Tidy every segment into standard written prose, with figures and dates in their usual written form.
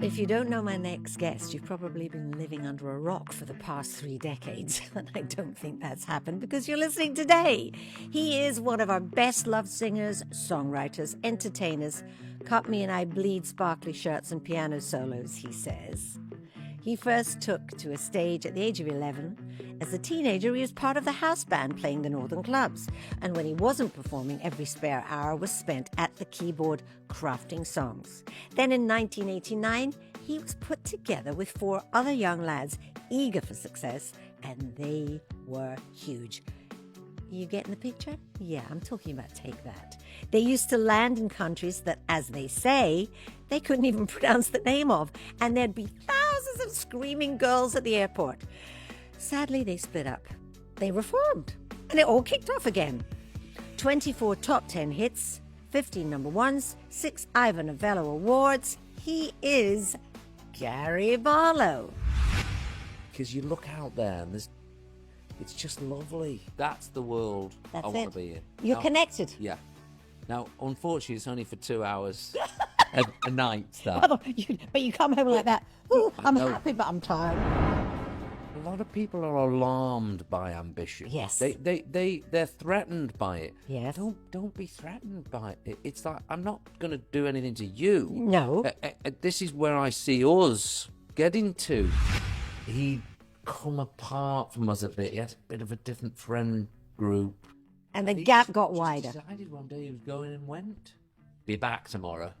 If you don't know my next guest, you've probably been living under a rock for the past 3 decades. And I don't think that's happened because you're listening today. He is one of our best-loved singers, songwriters, entertainers. Cut me and I bleed sparkly shirts and piano solos, he says. He first took to a stage at the age of 11. As a teenager, he was part of the house band playing the northern clubs. And when he wasn't performing, every spare hour was spent at the keyboard crafting songs. Then in 1989, he was put together with 4 other young lads eager for success, and they were huge. You getting the picture? Yeah, I'm talking about Take That. They used to land in countries that, as they say, they couldn't even pronounce the name of, and there'd be thousands of screaming girls at the airport. Sadly, they split up. They reformed, and it all kicked off again. 24 top 10 hits, 15 number ones, 6 Ivor Novello awards. He is Gary Barlow. Because you look out there and it's just lovely. That's the world That's I want it. to be in. You're connected. Yeah. Now, unfortunately, it's only for 2 hours a night. That. But you come home like that. Ooh, I'm happy, but I'm tired. A lot of people are alarmed by ambition. Yes. They're threatened by it. Yes. Don't be threatened by it. It's like, I'm not going to do anything to you. No. This is where I see us getting to. He'd come apart from us a bit. He had a bit of a different friend group. And the gap got wider. He decided one day he was going and went. Be back tomorrow.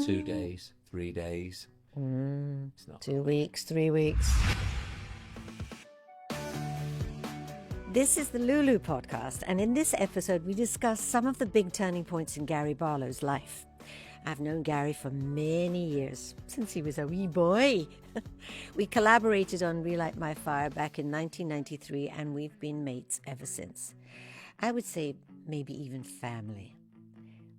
2 days, 3 days. It's not 2 weeks, 3 weeks. This is the Lulu podcast, and in this episode we discuss some of the big turning points in Gary Barlow's life. I've known Gary for many years, since he was a wee boy. We collaborated on Relight My Fire back in 1993, and we've been mates ever since. I would say maybe even family.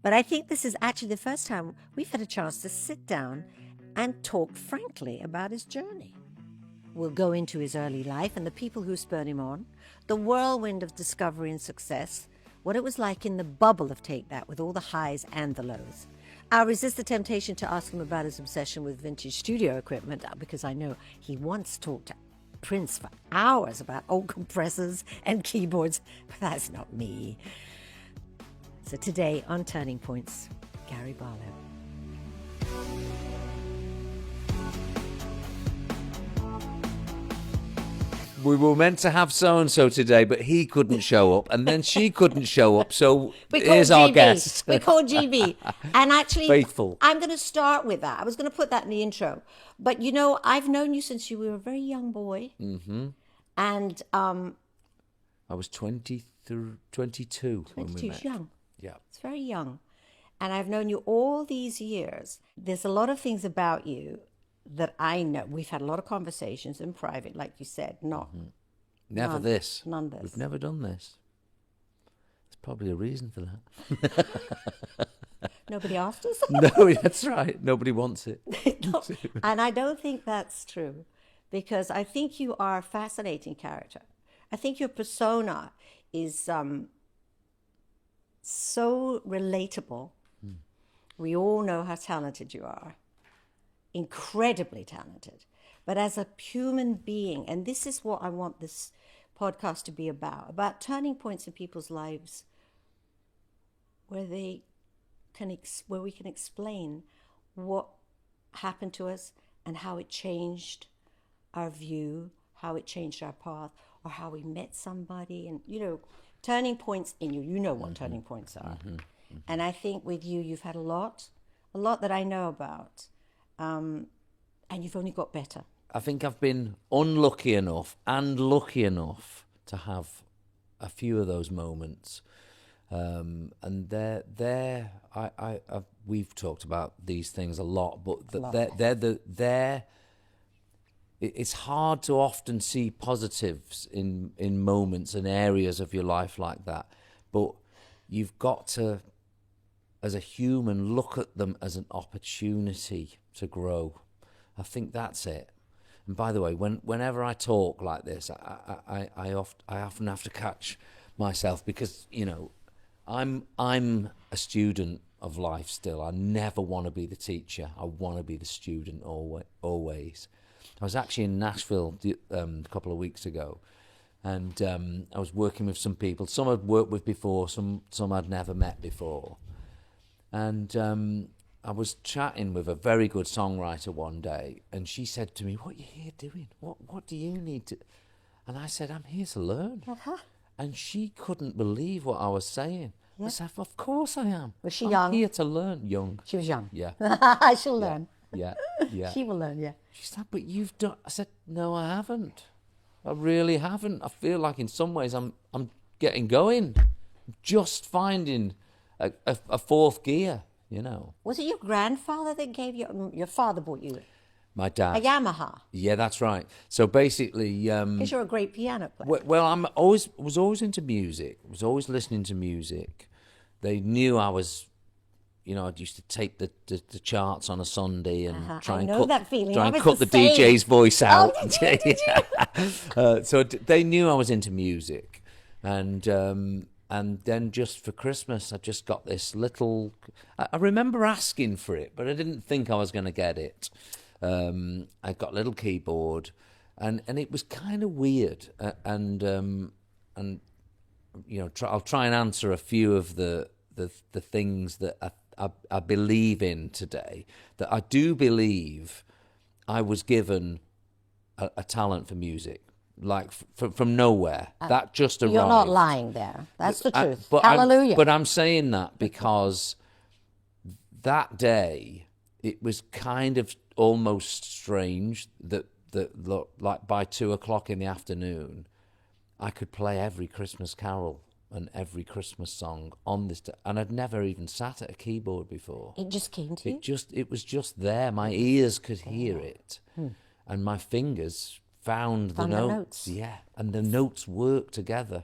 But I think this is actually the first time we've had a chance to sit down and talk frankly about his journey. We'll go into his early life and the people who spurred him on, the whirlwind of discovery and success, what it was like in the bubble of Take That with all the highs and the lows. I'll resist the temptation to ask him about his obsession with vintage studio equipment because I know he once talked to Prince for hours about old compressors and keyboards, but that's not me. So today on Turning Points, Gary Barlow. We were meant to have so-and-so today, but he couldn't show up, and then she couldn't show up, so here's our guest. We call GB. And actually, Faithful. I'm going to start with that. I was going to put that in the intro. But, you know, I've known you since you were a very young boy. Mm-hmm. And I was 22 when we 22 met. is young. Yeah. It's very young. And I've known you all these years. There's a lot of things about you that I know. We've had a lot of conversations in private, like you said. Not Never none, this. None this. We've never done this. There's probably a reason for that. Nobody asked us. No, that's right. Nobody wants it. No. And I don't think that's true, because I think you are a fascinating character. I think your persona is so relatable. We all know how talented you are. Incredibly talented. But as a human being, and this is what I want this podcast to be about turning points in people's lives where we can explain what happened to us and how it changed our view, how it changed our path, or how we met somebody. And, you know, turning points in you. You know what turning points are. And I think with you, you've had a lot that I know about. And you've only got better. I think I've been unlucky enough and lucky enough to have a few of those moments. And we've talked about these things a lot, but it's hard to often see positives in moments and areas of your life like that. But you've got to, as a human, look at them as an opportunity to grow. I think that's it. And by the way, whenever I talk like this, I often have to catch myself because, you know, I'm a student of life still. I never want to be the teacher. I want to be the student always. I was actually in Nashville a couple of weeks ago, and I was working with some people. Some I'd worked with before, some I'd never met before. And I was chatting with a very good songwriter one day, and she said to me, "What are you here doing? What do you need to..." And I said, "I'm here to learn." And she couldn't believe what I was saying. Yeah. I said, "Of course I am." Was she I'm young? Here to learn. Young. She was young. Yeah. She'll learn. Yeah. She will learn, yeah. She said, "But you've done..." I said, "No, I haven't. I really haven't. I feel like in some ways I'm getting going. Just finding a fourth gear, you know." Was it your grandfather that gave you... Your father bought you My dad. a Yamaha? Yeah, that's right. So basically... Because you're a great piano player. Well, was always into music. Was always listening to music. They knew I was... You know, I used to tape the charts on a Sunday and try and cut the DJ's voice out. Oh, did you? So they knew I was into music, and then just for Christmas, I just got this little... I remember asking for it, but I didn't think I was going to get it. I got a little keyboard, and it was kind of weird, and you know, I'll try and answer a few of the things that I believe in today. That I do believe I was given a talent for music, like from nowhere. That just arrived. You're not lying there. That's the truth. But Hallelujah. But I'm saying that because that day it was kind of almost strange that like by 2:00 in the afternoon, I could play every Christmas carol and every Christmas song on this, and I'd never even sat at a keyboard before. It just came to you? It was just there. My ears could hear it, and my fingers found the notes. Yeah, and the notes worked together.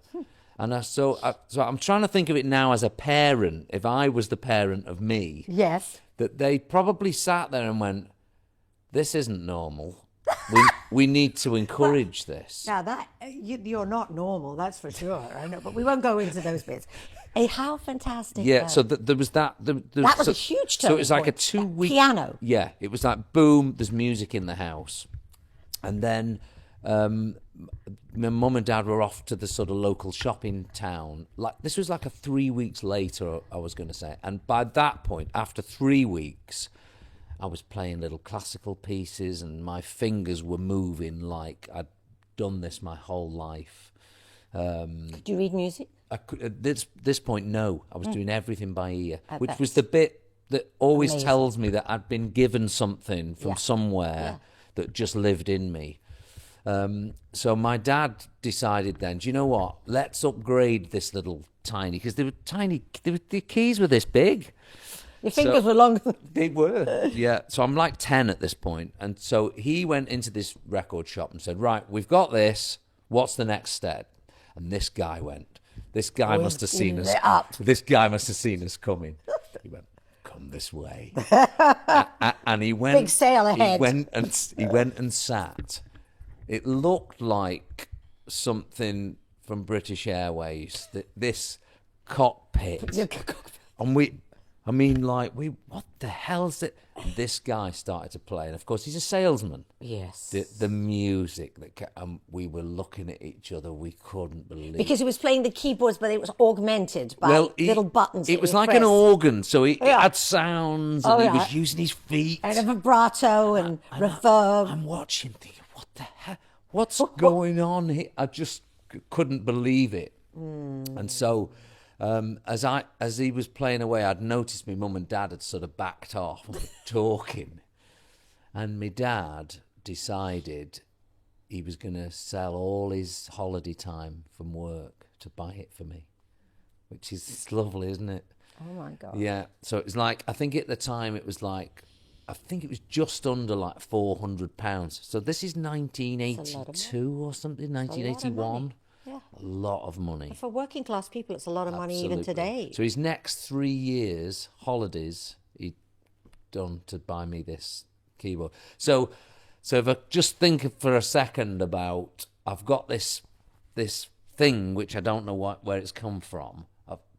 And so I'm trying to think of it now as a parent. If I was the parent of me, yes, that they probably sat there and went, "This isn't normal. We need to encourage this." Now that you're not normal, that's for sure. I know, but we won't go into those bits. Hey, how fantastic! Yeah, so there was that. That was a huge turning So it was like point. a 2-week piano. Yeah, it was like boom. There's music in the house, and then my mum and dad were off to the sort of local shopping town. Like this was like 3 weeks later, I was going to say, and by that point, after 3 weeks, I was playing little classical pieces, and my fingers were moving like I'd done this my whole life. Could you read music? I could, at this point, no. I was doing everything by ear, which was the bit that always tells me that I'd been given something from somewhere that just lived in me. So my dad decided then, do you know what? Let's upgrade this little tiny, because they were tiny. The keys were this big. Your fingers were long. They were. Yeah. So I'm like 10 at this point. And so he went into this record shop and said, "Right, we've got this. What's the next step?" And this guy went. This guy must have seen us. This guy must have seen us coming. He went, "Come this way." And he went. Big sail ahead. He went and sat. It looked like something from British Airways. This cockpit. And what the hell's it? This guy started to play, and of course he's a salesman. Yes. The music we were looking at each other, we couldn't believe. Because he was playing the keyboards, but it was augmented by little buttons. It was like an organ, so it had sounds, and he was using his feet. And a vibrato and reverb. I'm watching, thinking, what the hell? What's going on here? I just couldn't believe it. And so... as he was playing away, I'd noticed my mum and dad had sort of backed off and were talking, and my dad decided he was going to sell all his holiday time from work to buy it for me, which is lovely, isn't it? Oh my God. Yeah. So it was like, I think at the time it was just under like £400. So this is 1982 or something, 1981. Yeah. A lot of money. For working class people, it's a lot of money even today. So his next 3 years, holidays, he'd done to buy me this keyboard. So if I just think for a second about, I've got this thing which I don't know where it's come from,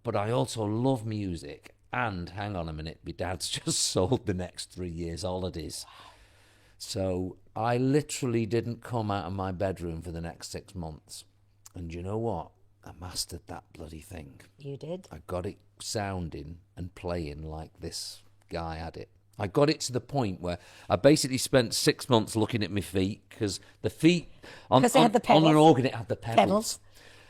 but I also love music, And hang on a minute, my dad's just sold the next 3 years' holidays. So I literally didn't come out of my bedroom for the next 6 months. And you know what? I mastered that bloody thing. You did? I got it sounding and playing like this guy had it. I got it to the point where I basically spent 6 months looking at my feet, because the feet on an organ, it had the pedals.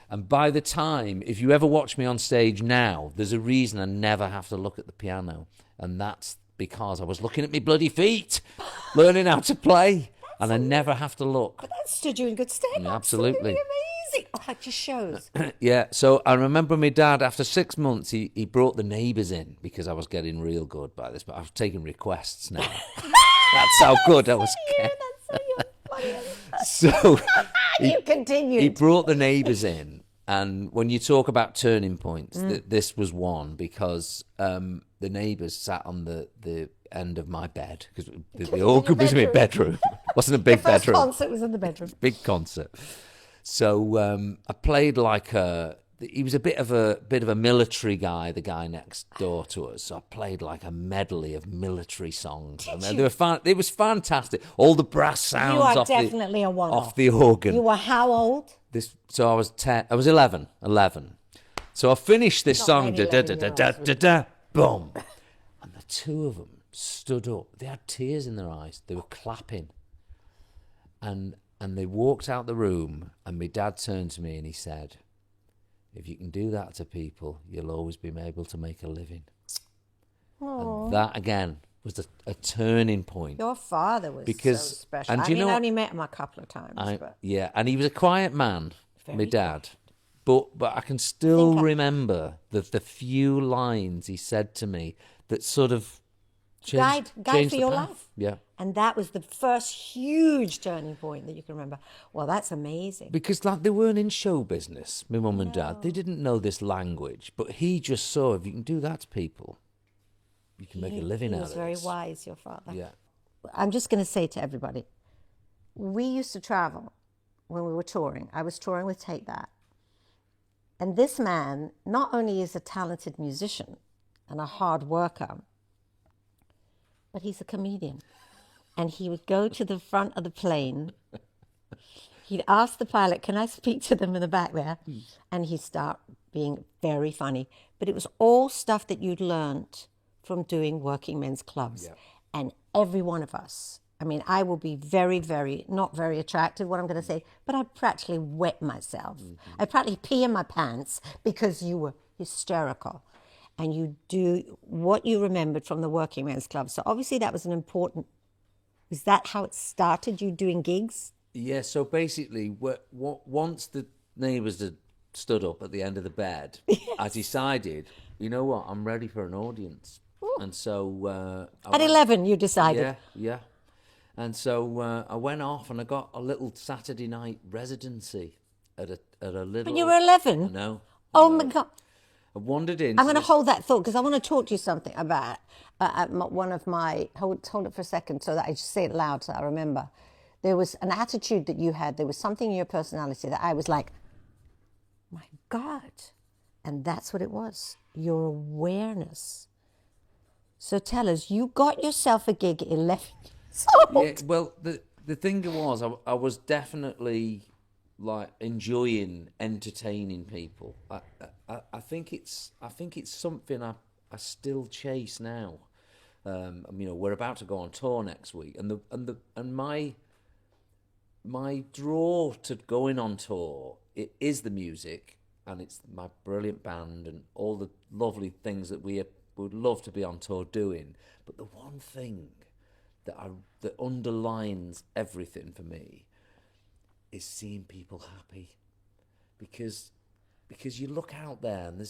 And by the time, if you ever watch me on stage now, there's a reason I never have to look at the piano. And that's because I was looking at my bloody feet, learning how to play. And I never have to look. But that stood you in good stead. Yeah, absolutely. Amazing. Oh, that just shows. Yeah, so I remember my dad, after 6 months, he brought the neighbours in, because I was getting real good by this, but I was taking requests now. That's how good I was getting. So you continued. He brought the neighbours in, and when you talk about turning points, this was one, because the neighbours sat on the end of my bed, because the organ was in my bedroom. Wasn't a big bedroom. The first concert was in the bedroom. Big concert. So I played like he was a bit of a military guy, the guy next door to us. So I played like a medley of military songs. They were fun. It was fantastic. All the brass sounds. You are definitely a one-off. Off the organ. You were how old? So I was 10. I was 11. So I finished this song. Da da da da da da da. Boom. And the two of them stood up. They had tears in their eyes. They were clapping. And they walked out the room, and my dad turned to me and he said, "If you can do that to people, you'll always be able to make a living." Aww. And that, again, was a turning point. Your father was so special. And I only met him a couple of times. Yeah, and he was a quiet man, my dad. But I can still remember the few lines he said to me that sort of changed for your path. life. Yeah. And that was the first huge turning point that you can remember. Well, that's amazing. Because they weren't in show business, my mum and dad. They didn't know this language. But he just saw, if you can do that to people, you can make a living out of it. He was very wise, your father. Yeah. I'm just going to say to everybody, we used to travel when we were touring. I was touring with Take That. And this man not only is a talented musician and a hard worker, but he's a comedian. And he would go to the front of the plane. He'd ask the pilot, "Can I speak to them in the back there?" And he'd start being very funny. But it was all stuff that you'd learned from doing working men's clubs. Yeah. And every one of us, I mean, I will be very, very, not very attractive, what I'm going to say, but I practically wet myself. I practically pee in my pants because you were hysterical. And you do what you remembered from the working men's club. So obviously that was an important... Was that how it started, you doing gigs? Yeah, so basically, once the neighbours had stood up at the end of the bed, I decided, you know what, I'm ready for an audience. Ooh. And so... At 11, you decided? Yeah. And so I went off and I got a little Saturday night residency at a little... But you were 11? No. Oh, my God. I wandered in. I'm going to hold that thought, because I want to talk to you something about one of my... Hold it for a second so that I just say it loud so I remember. There was an attitude that you had. There was something in your personality that I was like, my God. And that's what it was. Your awareness. So tell us, you got yourself a gig at 11 years old. Yeah, well, the thing was, I was definitely... like enjoying entertaining people. I think it's something I still chase now. We're about to go on tour next week, and my draw to going on tour, it is the music, and it's my brilliant band and all the lovely things that we would love to be on tour doing. But the one thing that underlines everything for me is seeing people happy, because you look out there and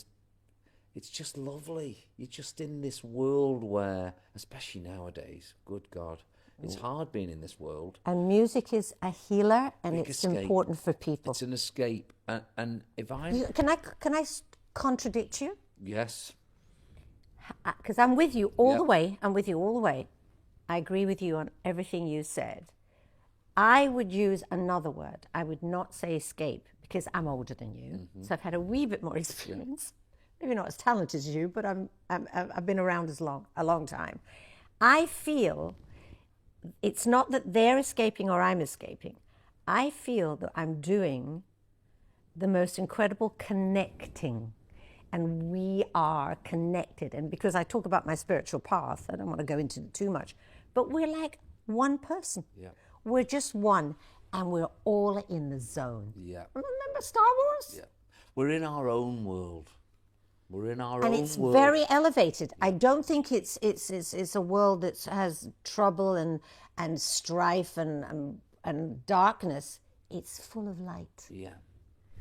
it's just lovely. You're just in this world where, especially nowadays, good God, it's hard being in this world. And music is a healer, and it's important for people. It's an escape, and if can I contradict you? Yes. Because I'm with you all the way. I'm with you all the way. I agree with you on everything you said. I would use another word. I would not say escape, because I'm older than you. Mm-hmm. So I've had a wee bit more experience. maybe not as talented as you, but I've been around a long time. I feel it's not that they're escaping or I'm escaping. I feel that I'm doing the most incredible connecting, and we are connected. And because I talk about my spiritual path, I don't want to go into it too much, but we're like one person. Yeah. We're just one, and we're all in the zone. Yeah. Remember Star Wars? Yeah. We're in our own world. We're in our And own it's world. very elevated. I don't think it's a world that has trouble and strife and darkness. It's full of light. Yeah.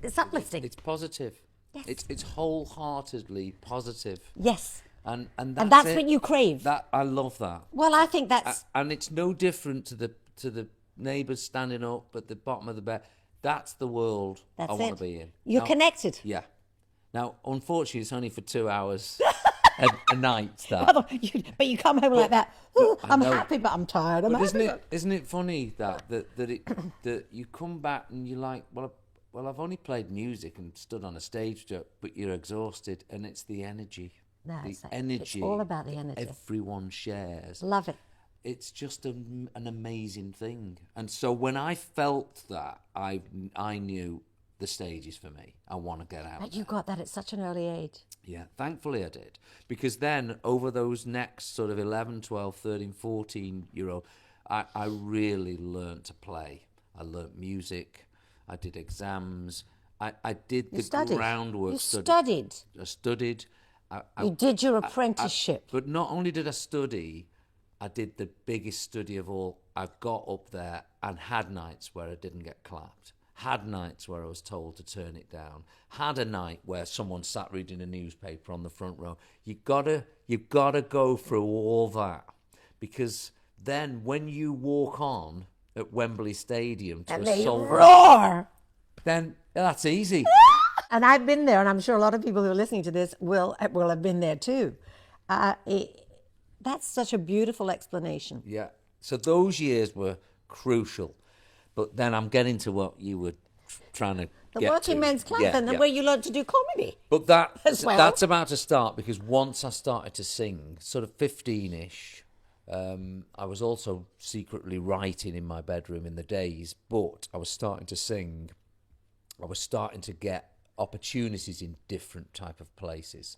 It's uplifting. It's positive. Yes. It's wholeheartedly positive. Yes. And that's it. what you crave. That I love that. Well, I think that's And it's no different to the neighbours standing up at the bottom of the bed. That's the world I want to be in. You're now, connected. Yeah. Now, unfortunately, it's only for 2 hours a night. That. But you come home like that. "Oh, I'm know. happy, but I'm tired. But isn't it funny that you come back and you're like, well, I've only played music and stood on a stage, but you're exhausted, and it's the energy. It's all about the energy. Everyone shares. Love it. It's just an amazing thing. And so when I felt that, I knew the stage is for me. I want to get out. But you got that at such an early age. Yeah, thankfully I did. Because then over those next sort of 11, 12, 13, 14-year-old, I really learned to play. I learnt music. I did exams. I did the groundwork. You studied. I studied. You did your apprenticeship. But not only did I study, I did the biggest study of all. I got up there and had nights where I didn't get clapped. Had nights where I was told to turn it down. Had a night where someone sat reading a newspaper on the front row. You've gotta go through all that, because then when you walk on at Wembley Stadium to And a they sold roar. then that's easy. And I've been there, and I'm sure a lot of people who are listening to this will have been there too. That's such a beautiful explanation. Yeah. So those years were crucial. But then I'm getting to what you were trying to The get Working to. Men's Club, and where you learned to do comedy. But as well. that's about to start, because once I started to sing, sort of 15-ish, I was also secretly writing in my bedroom in the days, but I was starting to sing. I was starting to get opportunities in different type of places.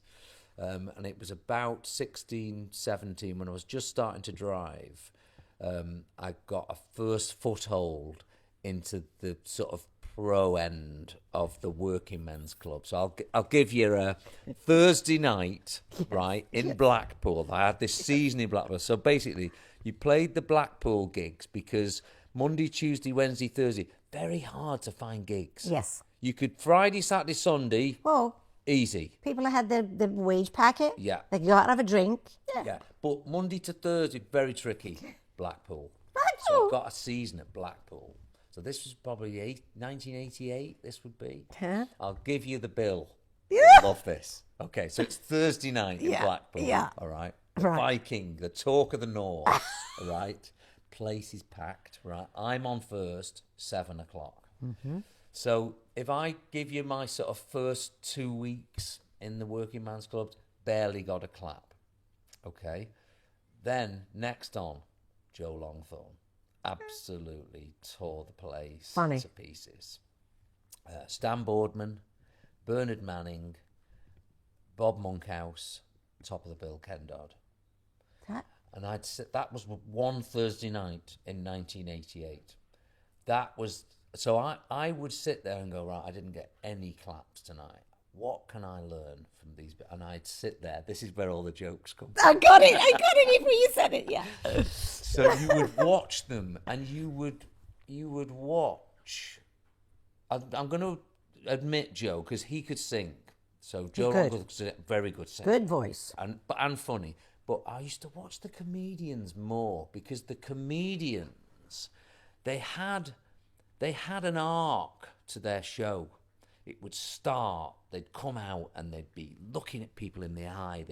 And it was about 16, 17, when I was just starting to drive, I got a first foothold into the sort of pro end of the Working Men's Club. So I'll give you a Thursday night, right, in Blackpool. I had this season in Blackpool. So basically, you played the Blackpool gigs because Monday, Tuesday, Wednesday, Thursday, very hard to find gigs. Yes. You could Friday, Saturday, Sunday, Well, easy. people had the wage packet. Yeah. They go out and have a drink. Yeah. But Monday to Thursday, very tricky. Blackpool. Blackpool? So I got a season at Blackpool. So this was probably 1988, this would be. Huh? I'll give you the bill. Yeah. Love this. Okay, so it's Thursday night in Blackpool. Yeah. All right. The Viking, the talk of the North. All right. Place is packed. Right. I'm on first, 7 o'clock. Mm-hmm. So if I give you my sort of first 2 weeks in the Working Man's Club, barely got a clap. Okay. Then next on, Joe Longthorne absolutely tore the place to pieces. Stan Boardman, Bernard Manning, Bob Monkhouse, top of the bill, Ken Dodd. And I'd sit, that was one Thursday night in 1988. That was, so I would sit there and go, right, I didn't get any claps tonight. What can I learn from these? And I'd sit there. This is where all the jokes come from. I got it before you said it, yeah. So you would watch them, and you would watch. I'm going to admit Joe, because he could sing. So Joe was a very good singer. Good voice. And funny. But I used to watch the comedians more, because the comedians, they had an arc to their show. It would start, they'd come out and they'd be looking at people in the eye.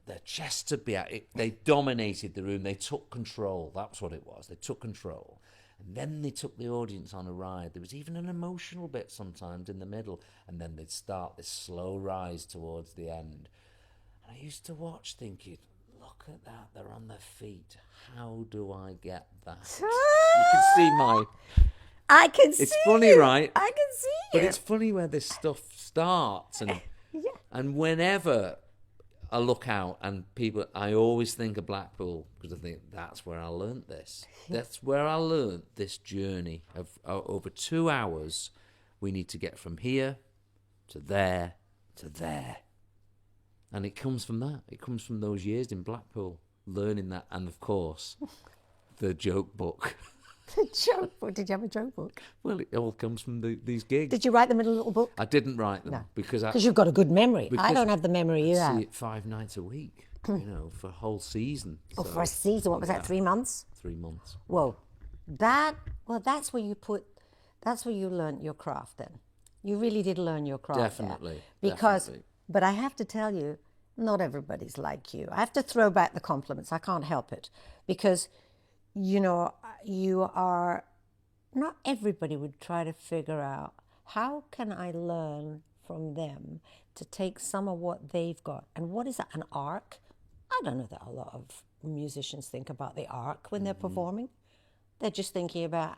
Their chests would be out. They dominated the room. They took control. That's what it was. They took control. And then they took the audience on a ride. There was even an emotional bit sometimes in the middle, and then they'd start this slow rise towards the end. And I used to watch thinking, look at that, they're on their feet. How do I get that? You can see my... I can see It's funny, you. right? I can see But you. it's funny where this stuff starts. And Yeah. and whenever I look out and people, I always think of Blackpool because I think that's where I learnt this. That's where I learnt this journey of over 2 hours. We need to get from here to there to there. And it comes from that. It comes from those years in Blackpool, learning that. And of course, the joke book. The joke book. Did you have a joke book? Well, it all comes from these gigs. Did you write them in a little book? I didn't write them No. because You've got a good memory. I don't have the memory you I have. see it 5 nights a week, for a whole season. Oh, for a season. What was that? 3 months? 3 months. Whoa. That's where you learnt your craft then. You really did learn your craft. Definitely. But I have to tell you, not everybody's like you. I have to throw back the compliments. I can't help it. Because, not everybody would try to figure out, how can I learn from them to take some of what they've got? And what is that, an arc? I don't know that a lot of musicians think about the arc when they're performing. They're just thinking about,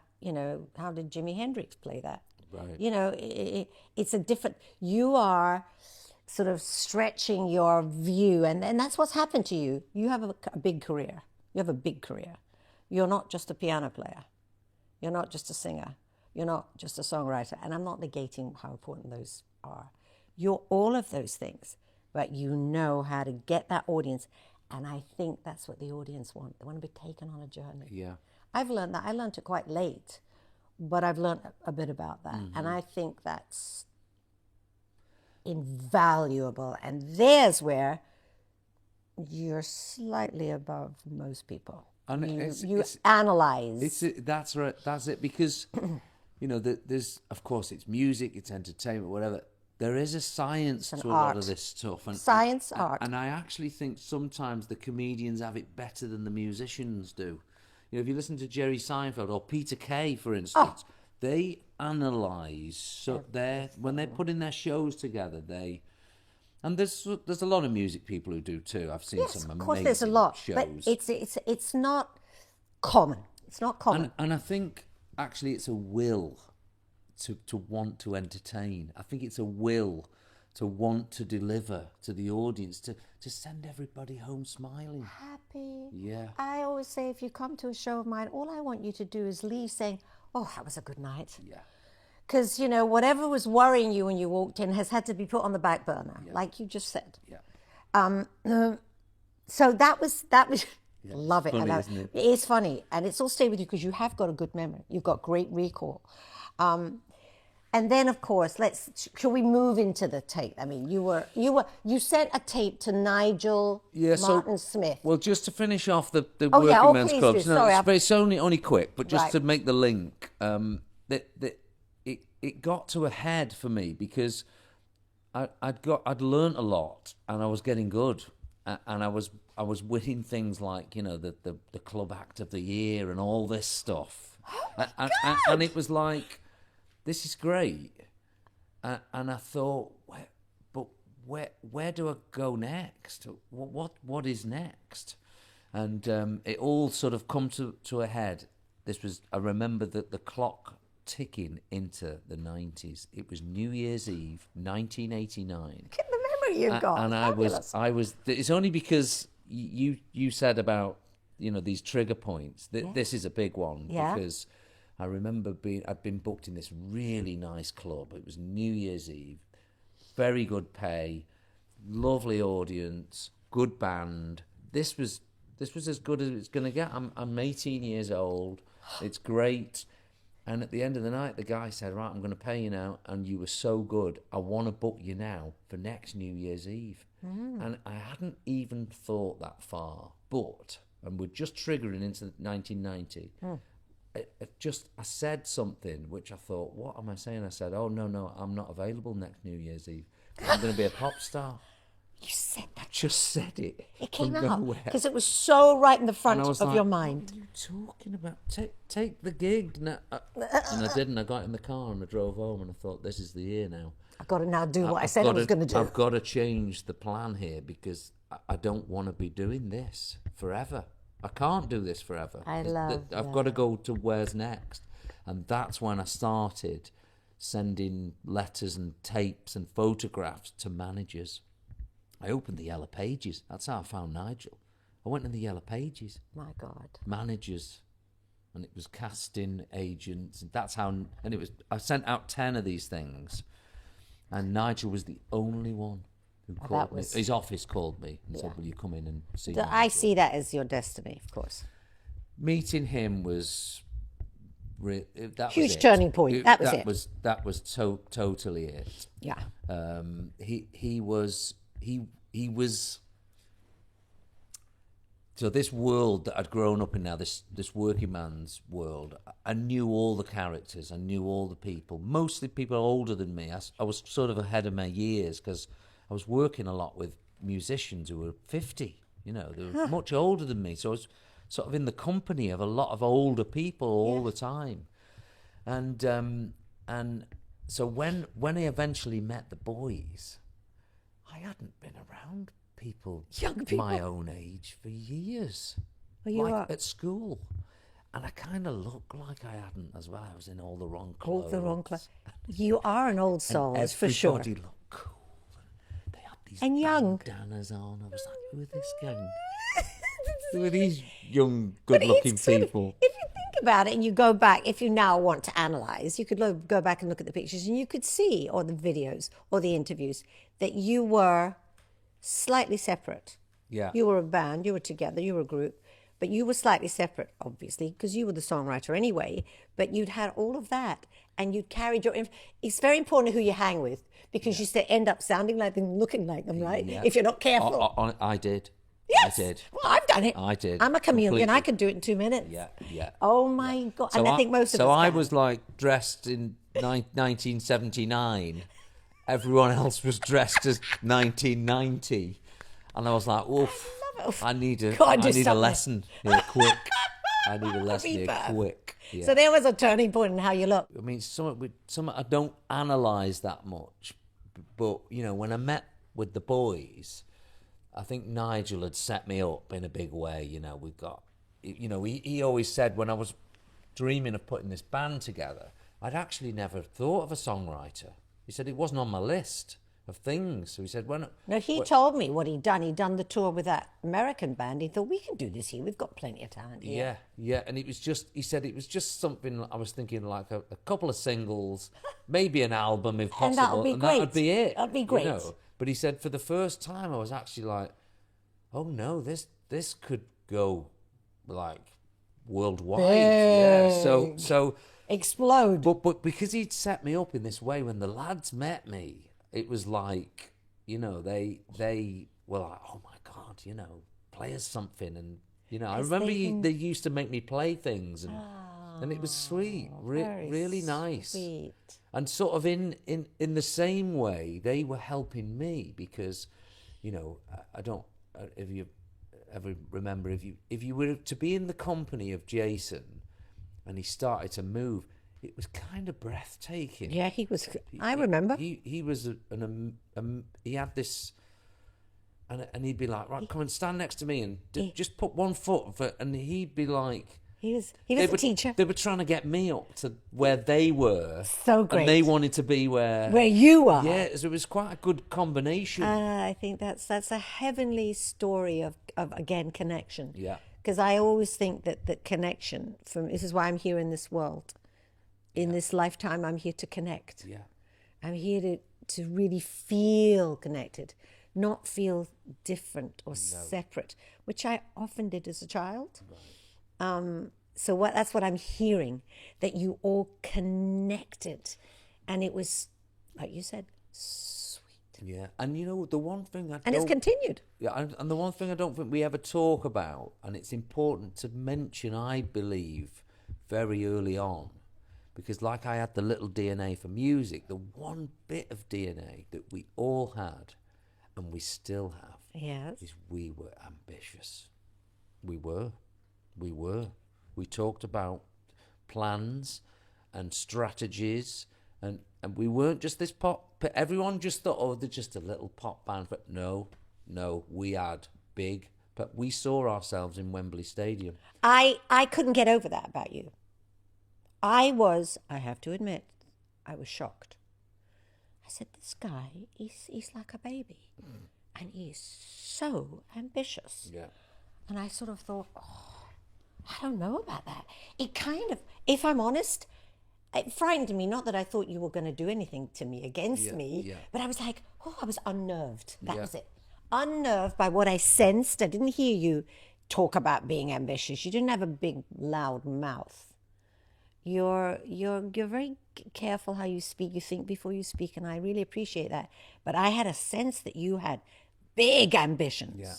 how did Jimi Hendrix play that? Right. It's a different, you are sort of stretching your view, and that's what's happened to you. You have a big career. You have a big career. You're not just a piano player. You're not just a singer. You're not just a songwriter. And I'm not negating how important those are. You're all of those things, but you know how to get that audience. And I think that's what the audience want. They want to be taken on a journey. Yeah. I've learned that. I learned it quite late, but I've learned a bit about that. And I think that's invaluable. And there's where you're slightly above most people. And you analyze. That's right. That's it. Because, there's, of course, it's music, it's entertainment, whatever. There is a science to a lot of this stuff. And, art. And I actually think sometimes the comedians have it better than the musicians do. If you listen to Jerry Seinfeld or Peter Kay, for instance, they analyse. So when they're putting their shows together, and there's a lot of music people who do too. I've seen some amazing shows. Of course, there's a lot, but it's not common. It's not common. And I think actually it's a will to want to entertain. I think it's a will to want to deliver to the audience, to send everybody home smiling. Happy. Yeah. I always say, if you come to a show of mine, all I want you to do is leave saying, oh, that was a good night. Yeah. Because, whatever was worrying you when you walked in has had to be put on the back burner, like you just said. Yeah. So that was love it. Funny, isn't it? It is funny. And it's all stayed with you because you have got a good memory. You've got great recall. And then, of course, shall we move into the tape? I mean, you sent a tape to Nigel Martin Smith. Well, just to finish off the Oh, Working yeah. Men's Please Clubs. do. Sorry, It's only quick, but just Right. to make the link, it got to a head for me because I'd learnt a lot and I was getting good, and I was winning things like the club act of the year and all this stuff. Oh my God. And it was like, this is great, and I thought, where do I go next? What is next? And it all sort of come to a head. I remember that the clock ticking into the 90s. It was New Year's Eve, 1989. Look at the memory you've got. And Fabulous. I was. It's only because you said about these trigger points. This is a big one because I remember I'd been booked in this really nice club. It was New Year's Eve, very good pay, lovely audience, good band. This was as good as it's going to get. I'm 18 years old. It's great. And at the end of the night, the guy said, right, I'm going to pay you now, and you were so good, I want to book you now for next New Year's Eve. And I hadn't even thought that far, and we're just triggering into 1990. I said something which I thought, what am I saying? I said, oh, no, I'm not available next New Year's Eve. I'm going to be a pop star. You said that. Just said it. It came from out nowhere. because it was so right in the And front I was of like, your mind. What are you talking about? Take the gig. No. And I didn't. I got in the car and I drove home and I thought, this is the year now. I've got to now do what I I've said I was gotta- going to do. I've got to change the plan here because I don't want to be doing this forever. I can't do this forever. I've got to go to where's next. And that's when I started sending letters and tapes and photographs to managers. I opened the Yellow Pages. That's how I found Nigel. I went in the Yellow Pages. My God. Managers. And it was casting agents. And that's how... And it was... I sent out 10 of these things. And Nigel was the only one who called me. His office called me and said, will you come in and see Nigel? I see that as your destiny, of course. Meeting him was... That Huge was it. turning point. That was Totally it. Yeah. He was so this world that I'd grown up in now, this working man's world, I knew all the characters, I knew all the people, mostly people older than me. I was sort of ahead of my years because I was working a lot with musicians who were 50, they were much older than me, so I was sort of in the company of a lot of older people all the time. And so when I eventually met the boys, I hadn't been around young people my own age for years. Well, you are at school. And I kind of looked like I hadn't as well. I was in all the wrong all clothes. the wrong clothes. You are an old soul, and that's for sure. Everybody looked cool. And they had these And young. bandanas on. I was like, who are this gang? Who are these young, good-looking people? If you think about it and you go back, if you now want to analyse, you could go back and look at the pictures and you could see, or the videos, or the interviews, that you were slightly separate. Yeah. You were a band, you were together, you were a group, but you were slightly separate, obviously, because you were the songwriter anyway, but you'd had all of that and you'd carried your... It's very important who you hang with because you end up sounding like them, looking like them, right? Yeah. If you're not careful. I did. Yes. I did. Well, I've done it. I did. I'm a chameleon. Completely. I could do it in 2 minutes. Yeah. Oh, my God. So and I think most of us I can. was like dressed in 1979. Everyone else was dressed as 1990. And I was like, oof, I need a lesson here quick. I need a lesson here quick. Yeah. So there was a turning point in how you look. I mean, some I don't analyse that much. But, when I met with the boys, I think Nigel had set me up in a big way. We've got, he always said when I was dreaming of putting this band together, I'd actually never thought of a songwriter. He said it wasn't on my list of things. So he said, he told me what he'd done. He'd done the tour with that American band. He thought, we can do this here. We've got plenty of talent here. Yeah. And he said it was just something, I was thinking like a couple of singles, maybe an album if possible. And that'll be great. That'd be it. That'd be great. But he said for the first time I was actually like, oh no, this could go like worldwide. Big. Yeah. So explode. But because he'd set me up in this way, when the lads met me, it was like, they were like, oh my God, play us something. And, I remember they used to make me play things and it was sweet, really nice. Sweet. And sort of in the same way, they were helping me because, I don't, if you ever remember, if you were to be in the company of Jason and he started to move, it was kind of breathtaking. Yeah, he was. I remember. He was he had this, and he'd be like, right, come and stand next to me and just put one foot, and he'd be like, he was a teacher. They were trying to get me up to where they were. So great. And they wanted to be where you are. Yeah, so it was quite a good combination. I think that's a heavenly story of again connection. Yeah. Because I always think that connection this is why I'm here in this world. In this lifetime, I'm here to connect. Yeah. I'm here to really feel connected, not feel different or separate, which I often did as a child. Right. So that's what I'm hearing, that you all connected. And it was, like you said, sweet. Yeah. And the one thing it's continued. Yeah, and the one thing I don't think we ever talk about, and it's important to mention, I believe, very early on, because like I had the little DNA for music, the one bit of DNA that we all had, and we still have, Yes. is we were ambitious. We were. We talked about plans and strategies, and we weren't just this pop. Everyone just thought, oh, they're just a little pop band. But no, we had big. But we saw ourselves in Wembley Stadium. I couldn't get over that about you. I have to admit, I was shocked. I said, this guy, he's like a baby. And he's so ambitious. Yeah. And I sort of thought, oh, I don't know about that. It kind of, if I'm honest, it frightened me. Not that I thought you were going to do anything to me, against me, but I was like, oh, I was unnerved. That was it. Unnerved by what I sensed. I didn't hear you talk about being ambitious. You didn't have a big, loud mouth. You're very careful how you speak. You think before you speak, and I really appreciate that. But I had a sense that you had big ambitions. Yeah.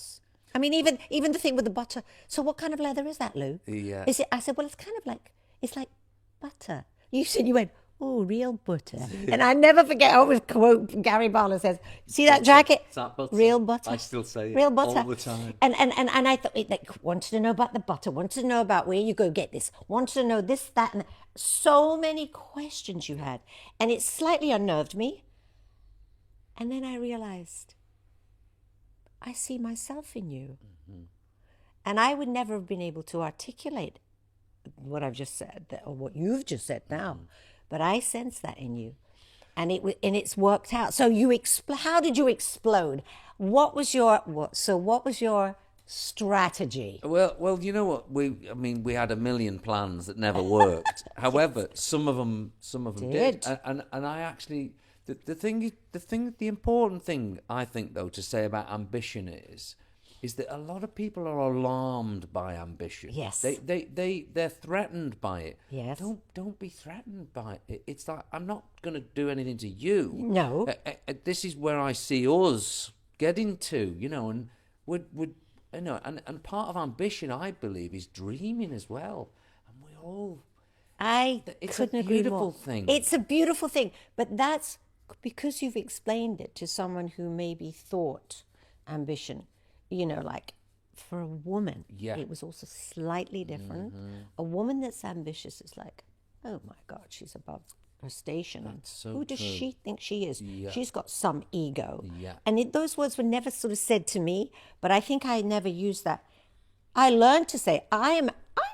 I mean, even the thing with the butter. So what kind of leather is that, Lou? Yeah. Is it? I said, well, it's kind of like, it's like butter. You said, you went, oh, real butter. And I never forget, I always quote Gary Barlow says, see that jacket? It's that butter. Real butter. I still say it real butter. all the time. And I thought, it like, wanted to know about the butter, wanted to know about where you go get this, wanted to know this, that, and that. So many questions you had. And it slightly unnerved me. And then I realized, I see myself in you. Mm-hmm. And I would never have been able to articulate what I've just said, or what you've just said now. Mm-hmm. But I sense that in you. And it's worked out. So how did you explode? What was your strategy? Well, you know what? We had a million plans that never worked. However, some of them did. And I actually, the important thing I think though to say about ambition is that a lot of people are alarmed by ambition. Yes. They're threatened by it. Yes. Don't be threatened by it. It's like, I'm not going to do anything to you. No. This is where I see us getting to, and would and part of ambition, I believe, is dreaming as well. And we all. It's a beautiful thing. It's a beautiful thing, but that's because you've explained it to someone who maybe thought ambition. Like for a woman, it was also slightly different. Mm-hmm. A woman that's ambitious is like, oh my God, she's above her station. That's so Who does true. she think she is? Yeah. She's got some ego. Yeah. And those words were never sort of said to me, but I think I never used that. I learned to say, I'm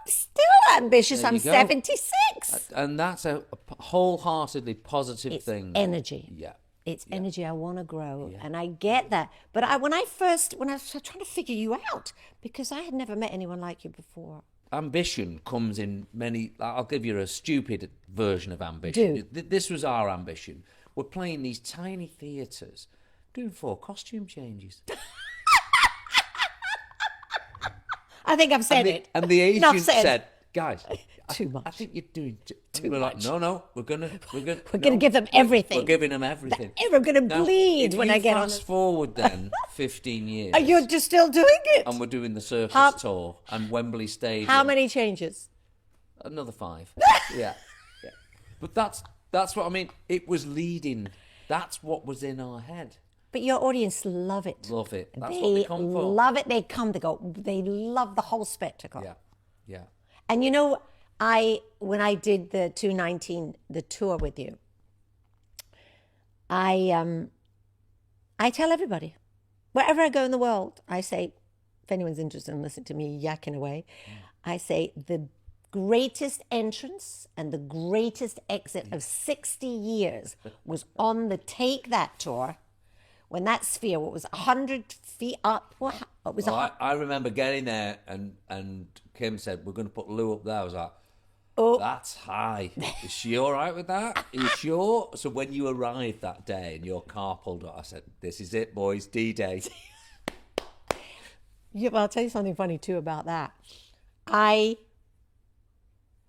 still ambitious. I'm 76. And that's a wholeheartedly positive thing. Energy. Yeah. It's energy. I want to grow, and I get that. But when I was trying to figure you out, because I had never met anyone like you before. Ambition comes in many. I'll give you a stupid version of ambition. This was our ambition. We're playing these tiny theatres, doing 4 costume changes. I think I've said it. And the agent said, "Guys, too much. I think you're doing too much." Like, no, we're gonna give them everything. We're giving them everything. We're gonna bleed when I get on. Fast forward then 15 years. You're just still doing it. And we're doing the circus tour and Wembley Stadium. How many changes? Another 5. yeah. But that's what I mean. It was leading. That's what was in our head. But your audience love it. Love it. That's what they come for. Love it. They love the whole spectacle. Yeah. And when I did the 2019, the tour with you, I tell everybody, wherever I go in the world, I say, if anyone's interested in listening to me yakking away, I say the greatest entrance and the greatest exit of 60 years was on the Take That tour. When that sphere, what was 100 feet up? It was I remember getting there and Kim said, we're going to put Lou up there. I was like, oh, that's high. Is she all right with that? Are you sure? So when you arrived that day and your car pulled up, I said, this is it, boys, D-Day. Yeah, well, I'll tell you something funny too about that. I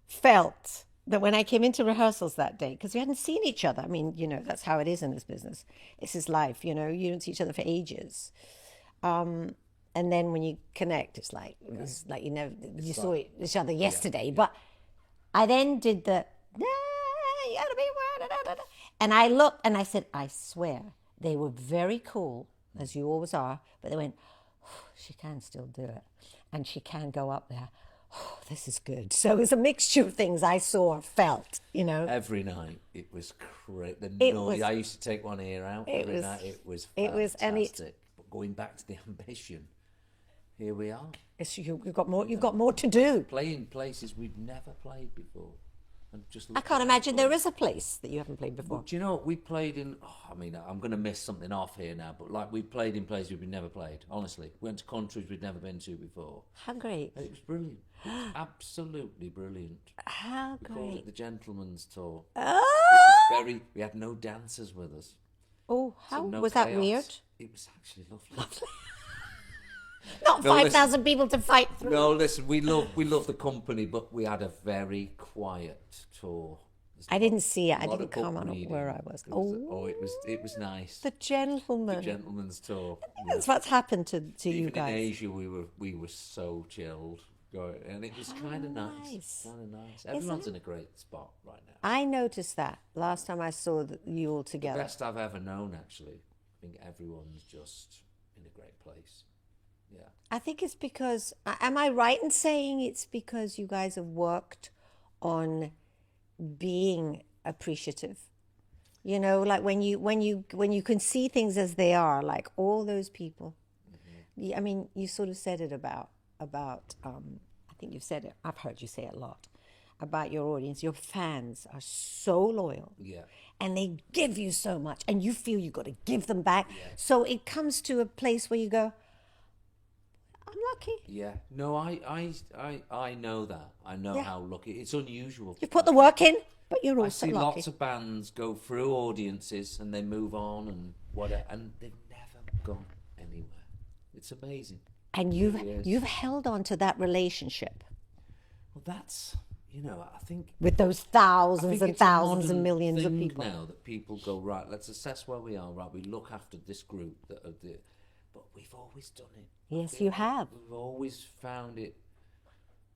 felt that when I came into rehearsals that day, because we hadn't seen each other. I mean, that's how it is in this business. This is life, you don't see each other for ages. And then when you connect, it's like you saw each other yesterday. Yeah. But I then did you gotta be, and I looked and I said, I swear, they were very cool as you always are, but they went, oh, she can still do it. And she can go up there. Oh, this is good. So it's a mixture of things I saw or felt, you know. Every night it was crazy. I used to take one ear out every night. It was fantastic. But going back to the ambition, here we are. You've got more to do. Playing places we've never played before. And I can't imagine there is a place that you haven't played before. Well, do you know what we played in? I'm going to miss something off here now, but like we played in places we've never played. Honestly, we went to countries we'd never been to before. How great! It was brilliant. It was absolutely brilliant. How we great! called it the Gentleman's Tour. Oh! We had no dancers with us. Oh, how so no was chaos. that weird? It was actually lovely. Not 5,000 people to fight through. No, listen, we love the company, but we had a very quiet tour. I didn't see it. I didn't come on where I was. It was nice. The gentleman. The Gentleman's Tour. That's what's happened to you Even guys. in Asia, we were so chilled, and it was kind of nice. Kind of nice. Everyone's in a great spot right now. I noticed that last time I saw you all together. The best I've ever known, actually. I think everyone's just in a great place. Yeah. I think it's because, am I right in saying it's because you guys have worked on being appreciative? You know, like when you can see things as they are, like all those people. Mm-hmm. I mean, you sort of said it about I think you've said it, I've heard you say it a lot, about your audience. Your fans are so loyal. Yeah. And they give you so much, and you feel you've got to give them back. Yeah. So it comes to a place where you go, I'm lucky. Yeah. No, I know that. I know how lucky. It's unusual. You put the work in, but you're also lucky. I see lots of bands go through audiences and they move on and whatever, and they've never gone anywhere. It's amazing. And you've held on to that relationship. Well, that's, I think with those thousands and thousands and millions of people now that people go, right, let's assess where we are. Right, we look after this group that are the. But we've always done it. Yes, you have. We've always found it.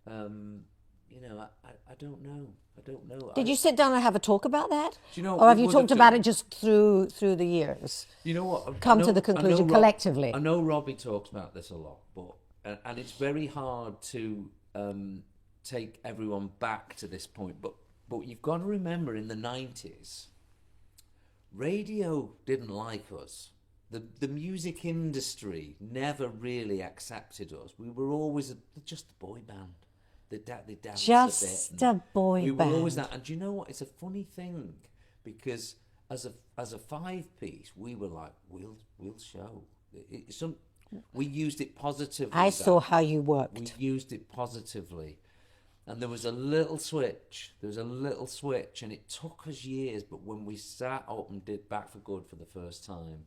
I don't know. Did you sit down and have a talk about that? Do you know, or have you talked about it just through the years? You know what? Come to the conclusion collectively. I know Robbie talks about this a lot, but and it's very hard to take everyone back to this point. But you've got to remember, in the 90s, radio didn't like us. The music industry never really accepted us. We were always just a boy band. They danced just a boy band. We were always that. And do you know what? It's a funny thing, because as a 5-piece, we were like, we'll show. We used it positively. I saw how you worked. We used it positively. And there was a little switch. And it took us years. But when we sat up and did Back for Good for the first time,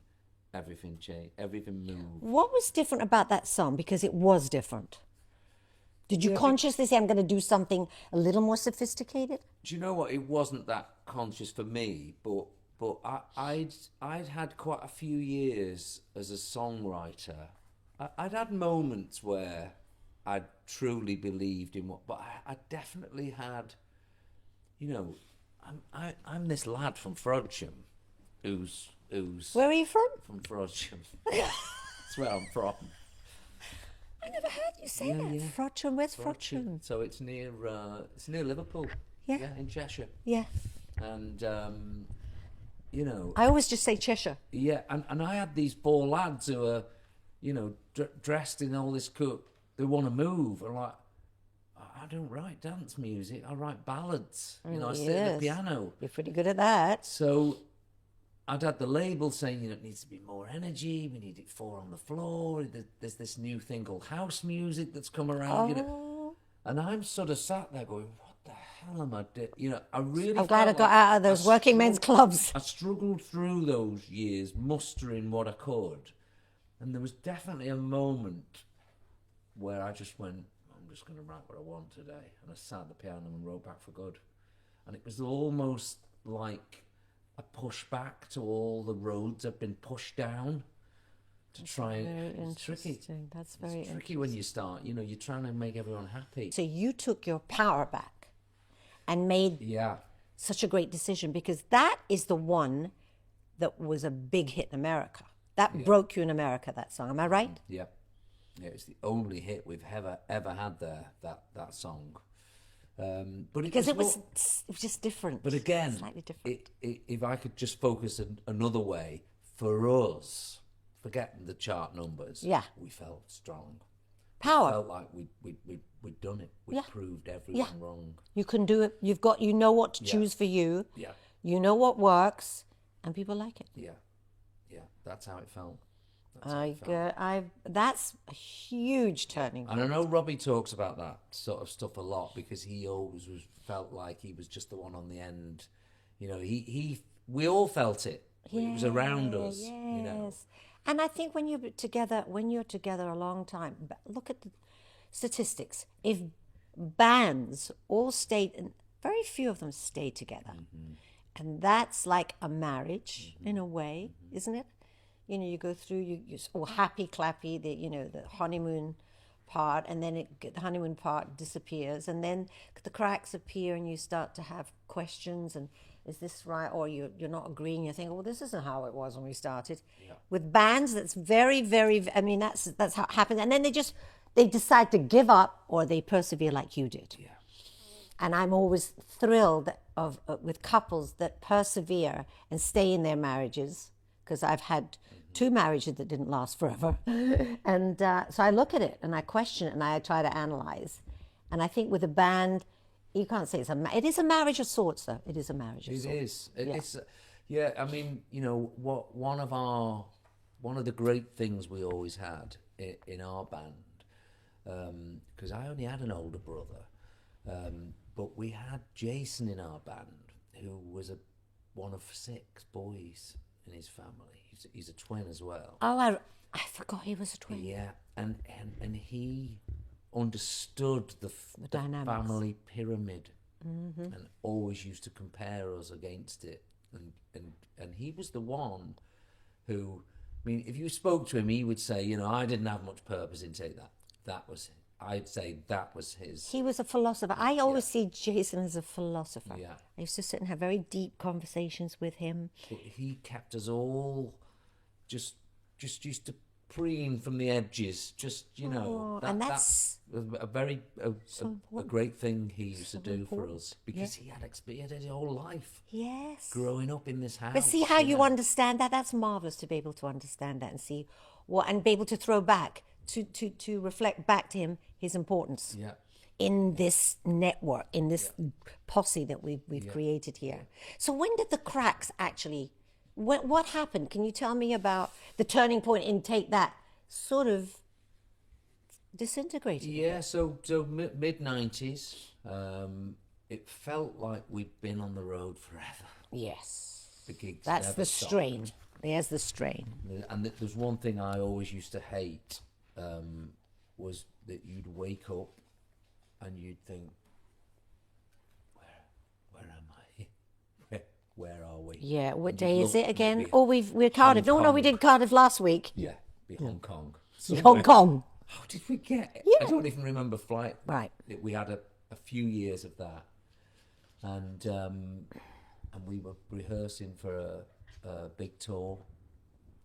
everything changed. Everything moved. What was different about that song? Because it was different. Did you consciously say, I'm going to do something a little more sophisticated? Do you know what? It wasn't that conscious for me, but I'd had quite a few years as a songwriter. I'd had moments where I truly believed in what, but I definitely had, I'm this lad from Frodsham who's. Where are you from? From Frodsham. That's where I'm from. I never heard you say that. Yeah. Frodsham, where's Frodsham? So it's near Liverpool. Yeah. In Cheshire. Yeah. And I always just say Cheshire. Yeah, and I had these 4 lads who are, dressed in all this coat. They want to move. I'm like, I don't write dance music. I write ballads. I sit at the piano. You're pretty good at that. So I'd had the label saying, it needs to be more energy. We need it 4 on the floor. There's this new thing called house music that's come around. And I'm sort of sat there going, what the hell am I doing? I'm glad I got out of those working men's clubs. I struggled through those years, mustering what I could. And there was definitely a moment where I just went, I'm just going to write what I want today. And I sat at the piano and wrote Back for Good. And it was almost like a pushback to all the roads I've been pushed down to try and it's tricky. That's very tricky when you start. You're trying to make everyone happy. So you took your power back and made such a great decision, because that is the one that was a big hit in America. That broke you in America, that song. Am I right? Yeah. Yeah, it's the only hit we've ever had there, that song. But Because it was was just different. But again, Slightly different. if I could just focus another way, for us, forgetting the chart numbers, Yeah. we felt strong. Power. We felt like we'd done it. We'd proved everyone wrong. You can do it. You know what to choose for you. Yeah. You know what works, and people like it. Yeah. Yeah. That's how it felt. That's a huge turning point. And I know Robbie talks about that sort of stuff a lot because he always felt like he was just the one on the end. You know, we all felt it. It was around us. Yes. You know. And I think when you're together a long time, look at the statistics. If bands all stayed, and very few of them stay together, and that's like a marriage in a way, isn't it? You know, you go through you all happy clappy, the honeymoon part, and then the honeymoon part disappears, and then the cracks appear, and you start to have questions, and is this right? Or you're not agreeing. You think, well, this isn't how it was when we started. Yeah. With bands, that's very, very. I mean, that's how it happens, and then they decide to give up, or they persevere like you did. Yeah. And I'm always thrilled with couples that persevere and stay in their marriages, because I've had 2 marriages that didn't last forever. And so I look at it and I question it and I try to analyze. And I think with a band, you can't say it is a marriage of sorts, though. It is a marriage of sorts. It is. Yeah, I mean, you know, one of the great things we always had in our band, because I only had an older brother, but we had Jason in our band, who was one of 6 boys in his family. He's a twin as well. Oh, I forgot he was a twin. Yeah, and he understood the family pyramid, and always used to compare us against it, and he was the one who, I mean, if you spoke to him, he would say, you know, I didn't have much purpose in saying that. I'd say that was his. He was a philosopher. I always see Jason as a philosopher. Yeah. I used to sit and have very deep conversations with him. But he kept us all just used to preen from the edges, just, you know. That's a great thing he used to do for us, because he had experienced his whole life. Yes. Growing up in this house. But see how you understand that? That's marvelous to be able to understand that and see and be able to throw back, to reflect back to him his importance. Yeah. In this network, in this posse that we've created here. So when did the cracks actually, what happened? Can you tell me about the turning point in Take That sort of disintegrated? Yeah, so mid-90s, it felt like we'd been on the road forever. Yes. The gigs That's never the stopped. strain. There's the strain. And there's one thing I always used to hate, was that you'd wake up and you'd think, where am I? Where are we? Yeah, what And day you'd is look it and again? it'd be Oh, we're Cardiff. Hong No, we Kong. did Cardiff last week. Yeah, be Hong Kong. Hong Kong. How did we get it? Yeah. I don't even remember flight. Right. We had a few years of that, and we were rehearsing for a big tour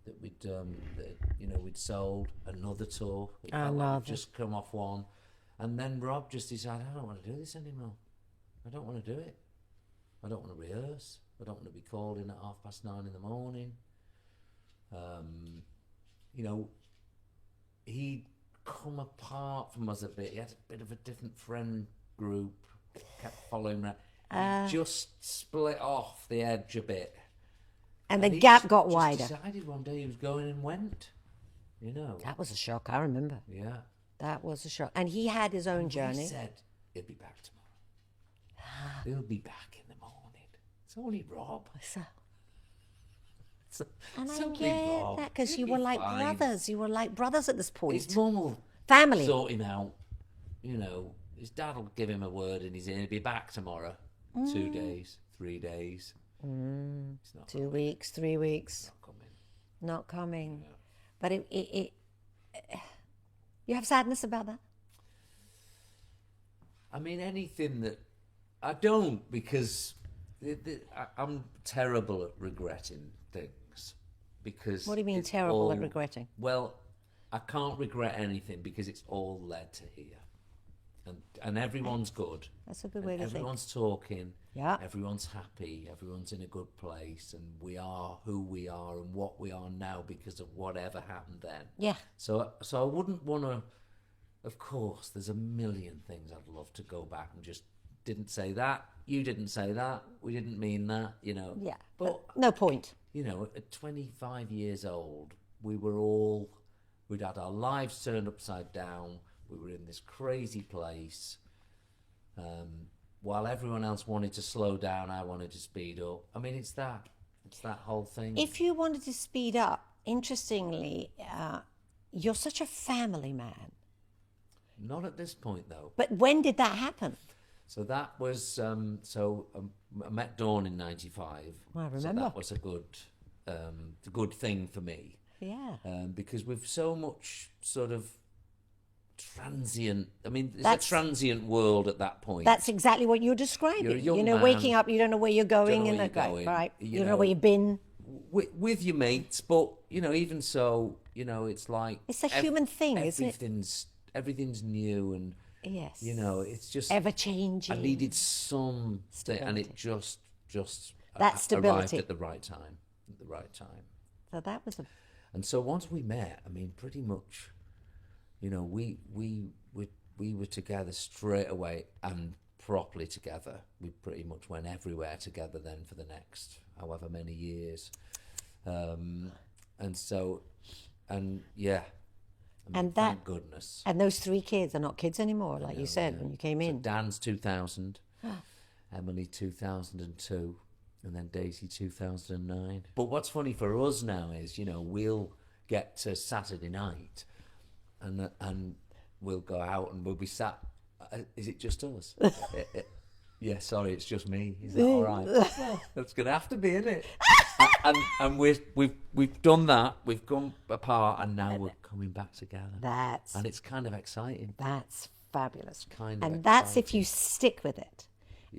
that we'd sold, another tour. It felt like we'd just come off one, and then Rob just decided, I don't want to do this anymore. I don't want to do it. I don't want to rehearse. I don't want to be called in at 9:30 in the morning. You know, he'd come apart from us a bit. He had a bit of a different friend group, kept following around. He just split off the edge a bit. And the gap got just wider. Decided one day he was going and went. You know. That was a shock, I remember. Yeah. That was a shock. And he had his own journey. He said, he'll be back tomorrow. He'll be back in the morning. It's only Rob. And It's I only get Rob. that, because you He'll were be like fine. brothers. You were like brothers at this point. His mum will Family. sort him out. You know, his dad will give him a word and he'll be back tomorrow. 2 days, 3 days. It's not 2 weeks, 3 weeks. coming. Not coming. Yeah. But it you have sadness about that? I mean, anything that... I don't, because I'm terrible at regretting things, because What do you mean it's terrible at all- regretting? Well, I can't regret anything because it's all led to here, and everyone's good. That's a good And way to think. everyone's talking. Yeah. Everyone's happy. Everyone's in a good place, and we are who we are and what we are now because of whatever happened then. Yeah. So I wouldn't want to. Of course, there's a million things I'd love to go back and just didn't say that. You didn't say that. We didn't mean that. You know. Yeah. But No point. you know, at 25 years old, we'd had our lives turned upside down. We were in this crazy place. While everyone else wanted to slow down, I wanted to speed up. I mean, it's that whole thing. If you wanted to speed up, interestingly, you're such a family man. Not at this point, though. But when did that happen? So that was, I met Dawn in 95. I So remember. that was a good thing for me. Yeah. Because with so much sort of transient, I mean, it's That's- a transient world at that point. That's exactly what you're describing. You're a young you know, man, waking up, you don't know where you're going, know and where you're right, going, right. you You don't know know. where you've been. with your mates, but you know, even so, you know, it's like It's a human thing, isn't it? Everything's new, and Yes. you know, it's just Ever changing. I needed some, and it Stability. just That arrived stability. at the right time, So that was a. And so once we met, I mean, pretty much, you know, we were together straight away and properly together. We pretty much went everywhere together then for the next however many years, and so, and yeah, I mean, And that- thank goodness. And those three kids are not kids anymore, like you said when you came So in. Dan's 2000, Emily 2002, and then Daisy 2009. But what's funny for us now is, you know, we'll get to Saturday night, and we'll go out and we'll be sat. Is it just us? Yeah, sorry, it's just me. Is that all right? That's gonna have to be, isn't it? and we've done that. We've gone apart, and now we're coming back together. And it's kind of exciting. That's fabulous. Kind of And that's if exciting. you stick with it.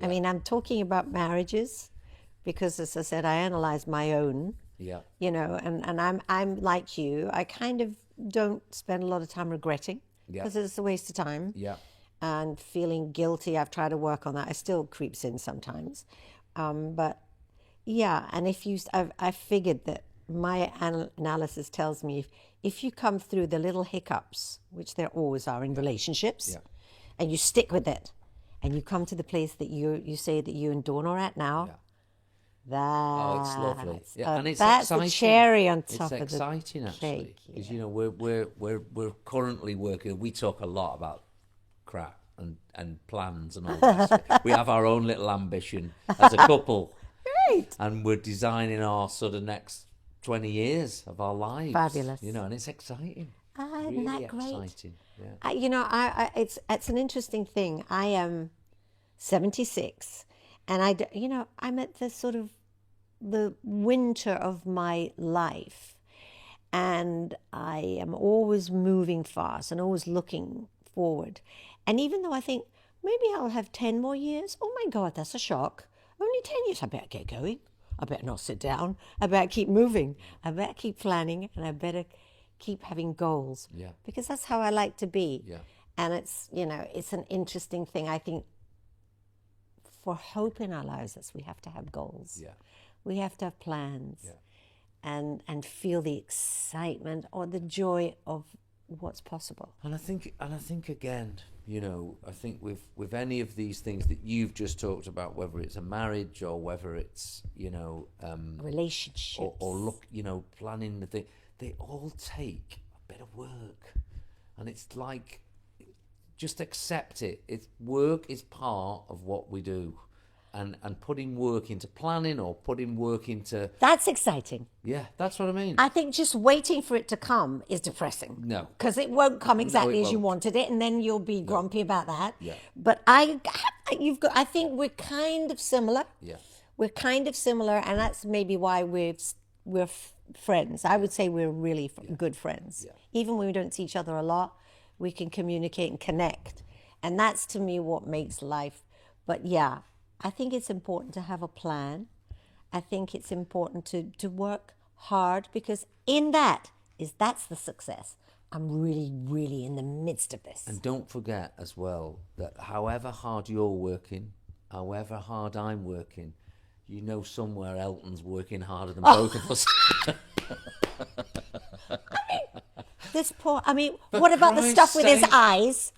I mean, I'm talking about marriages because, as I said, I analyze my own. Yeah. You know, and I'm like you. I kind of don't spend a lot of time regretting Yeah. because it's a waste of time. Yeah. And feeling guilty. I've tried to work on that. It still creeps in sometimes. But yeah, and I figured that my analysis tells me if you come through the little hiccups, which there always are in relationships, Yeah. and you stick with it, and you come to the place that you say that you and Dawn are at now, Yeah. that's It's lovely. Yeah, and it's that's exciting. the cherry on top It's of the exciting, actually, cake. because you know we're currently working. We talk a lot about crap and plans and all that. We have our own little ambition as a couple, Great. and we're designing our sort of next 20 years of our lives. Fabulous. You know, and it's exciting. Isn't Really that great? exciting. Yeah. You know, it's an interesting thing. I am 76, and I'm at the sort of the winter of my life, and I am always moving fast and always looking forward. And even though I think maybe I'll have 10 more years, oh my God, that's a shock. Only 10 years. I better get going. I better not sit down. I better keep moving. I better keep planning, and I better keep having goals. Yeah. Because that's how I like to be. Yeah. And it's, you know, it's an interesting thing. I think for hope in our lives, is we have to have goals. Yeah. We have to have plans. Yeah. And feel the excitement or the joy of what's possible. And I think again, you know, I think with any of these things that you've just talked about, whether it's a marriage or whether it's, you know, Relationships. or look, you know, planning the thing, they all take a bit of work, and it's like, just accept it. It's work is part of what we do, and putting work into planning or putting work into, That's exciting. yeah, that's what I mean. I think just waiting for it to come is depressing. No. Because it won't come exactly as you won't. wanted it, and then you'll be grumpy about that. Yeah. But I think we're kind of similar. Yeah. We're kind of similar, and that's maybe why we're friends. I would say we're really good friends. Yeah. Even when we don't see each other a lot, we can communicate and connect. And that's, to me, what makes life. But yeah, I think it's important to have a plan. I think it's important to work hard, because that's the success. I'm really, really in the midst of this. And don't forget as well that however hard you're working, however hard I'm working, you know somewhere Elton's working harder than both of us. What about the stuff with his eyes?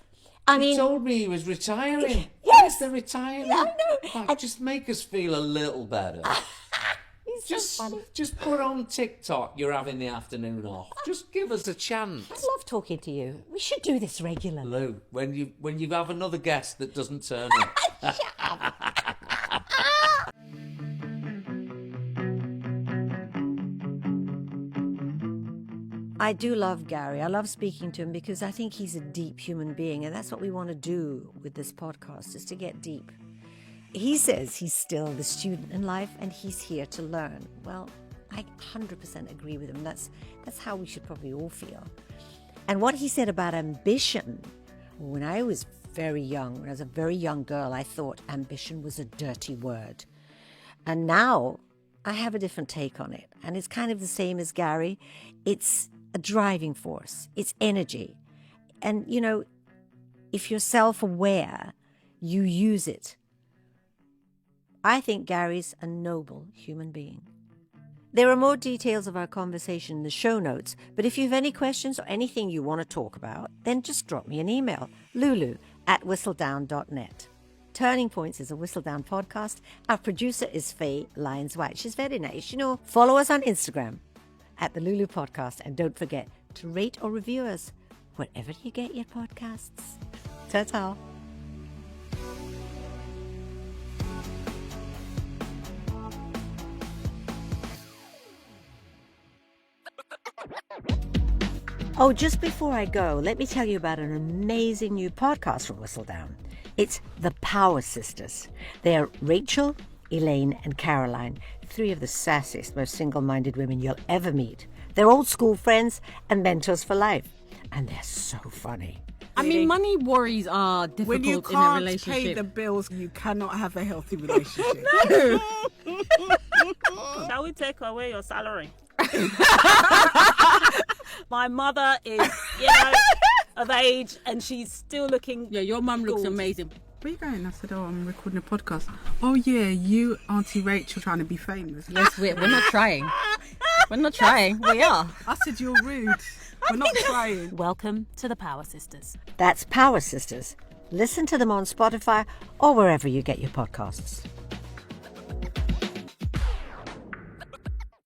He told me he was retiring. Yes. Where's the retiring? Yeah, I know. Like, just make us feel a little better. He's so funny. Just put on TikTok you're having the afternoon off. Just give us a chance. I love talking to you. We should do this regularly. Lou, when you have another guest that doesn't turn up. Shut up. I do love Gary. I love speaking to him because I think he's a deep human being, and that's what we want to do with this podcast, is to get deep. He says he's still the student in life and he's here to learn. Well, I 100% agree with him. That's how we should probably all feel. And what he said about ambition, when I was very young, when I was a very young girl, I thought ambition was a dirty word. And now I have a different take on it. And it's kind of the same as Gary. It's a driving force. It's energy. And, if you're self-aware, you use it. I think Gary's a noble human being. There are more details of our conversation in the show notes, but if you have any questions or anything you want to talk about, then just drop me an email, lulu@whistledown.net. Turning Points is a Whistledown podcast. Our producer is Faye Lyons-White. She's very nice. Follow us on Instagram @the Lulu Podcast, and don't forget to rate or review us wherever you get your podcasts. Ta-ta. Oh, just before I go, let me tell you about an amazing new podcast from Whistledown. It's The Power Sisters. They are Rachel, Elaine, and Caroline, 3 of the sassiest, most single-minded women you'll ever meet. They're old school friends and mentors for life. And they're so funny. I mean, money worries are difficult when you in a can't relationship. pay the bills, you cannot have a healthy relationship. Shall we take away your salary? My mother is, of age, and she's still looking. Yeah, your mum looks gorgeous. amazing. Where are you going? I said, I'm recording a podcast. Oh, yeah, you, Auntie Rachel, trying to be famous. Yes, we're not trying. We're not trying. We are. I said, you're rude. We're not trying. Welcome to the Power Sisters. That's Power Sisters. Listen to them on Spotify or wherever you get your podcasts.